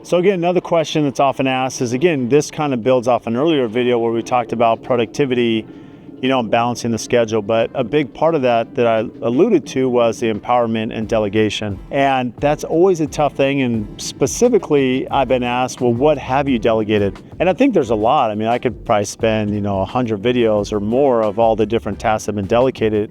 So again, another question that's often asked is, again, this kind of builds off an earlier video where we talked about productivity, and balancing the schedule. But a big part of that I alluded to was the empowerment and delegation. And that's always a tough thing. And specifically, I've been asked, well, what have you delegated? And I think there's a lot. I mean, I could probably spend, 100 videos or more of all the different tasks that have been delegated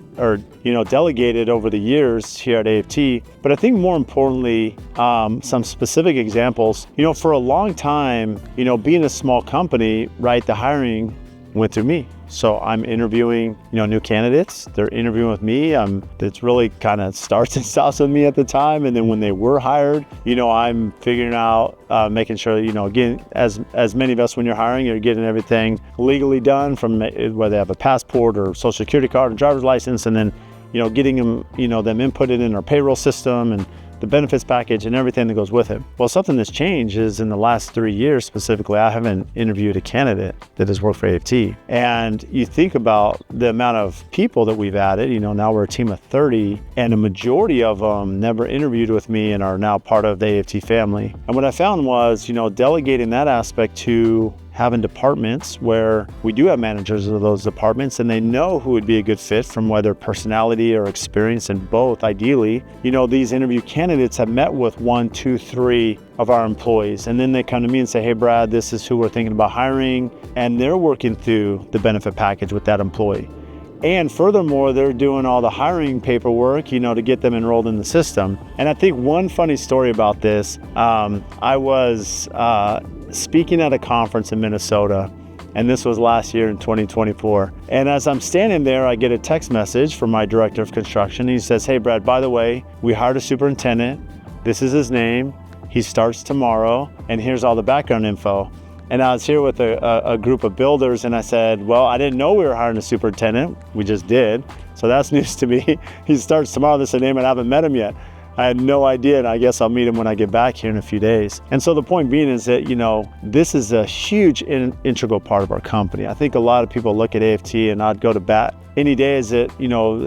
over the years here at AFT. But I think more importantly, some specific examples, for a long time, being a small company, right, the hiring went through me. So I'm interviewing, new candidates. They're interviewing with me. It's really kind of starts and stops with me at the time. And then when they were hired, I'm figuring out, making sure, again, as many of us, when you're hiring, you're getting everything legally done, from whether they have a passport or social security card or driver's license, and then, getting them, them inputted in our payroll system and the benefits package and everything that goes with it. Well, something that's changed is in the last 3 years specifically, I haven't interviewed a candidate that has worked for AFT. And you think about the amount of people that we've added, now we're a team of 30, and a majority of them never interviewed with me and are now part of the AFT family. And what I found was, delegating that aspect to having departments where we do have managers of those departments, and they know who would be a good fit from whether personality or experience, and both ideally. These interview candidates have met with 1, 2, 3 of our employees, and then they come to me and say, hey Brad, this is who we're thinking about hiring, and they're working through the benefit package with that employee. And furthermore, they're doing all the hiring paperwork, to get them enrolled in the system. And I think one funny story about this, I was speaking at a conference in Minnesota, and this was last year in 2024. And as I'm standing there, I get a text message from my director of construction. He says, hey Brad, by the way, we hired a superintendent. This is his name. He starts tomorrow, and here's all the background info. And I was here with a group of builders, and I said, well, I didn't know we were hiring a superintendent. We just did. So that's news to me. He starts tomorrow. This is a name, and I haven't met him yet. I had no idea, and I guess I'll meet him when I get back here in a few days. And so the point being is that, this is a huge integral part of our company. I think a lot of people look at AFT, and I'd go to bat any day, is that,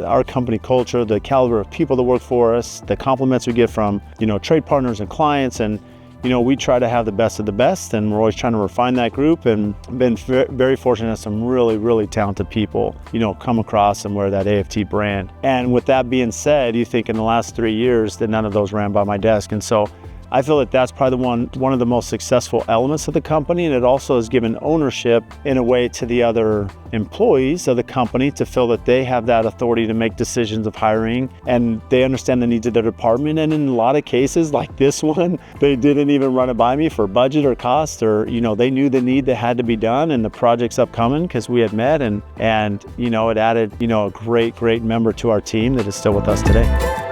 our company culture, the caliber of people that work for us, the compliments we get from, trade partners and clients, and we try to have the best of the best, and we're always trying to refine that group, and been very fortunate to have some really, really talented people, come across and wear that AFT brand. And with that being said, you think in the last 3 years that none of those ran by my desk. And so I feel that that's probably one of the most successful elements of the company, and it also has given ownership in a way to the other employees of the company to feel that they have that authority to make decisions of hiring, and they understand the needs of their department. And in a lot of cases, like this one, they didn't even run it by me for budget or cost, or they knew the need that had to be done and the project's upcoming because we had met, and it added a great member to our team that is still with us today.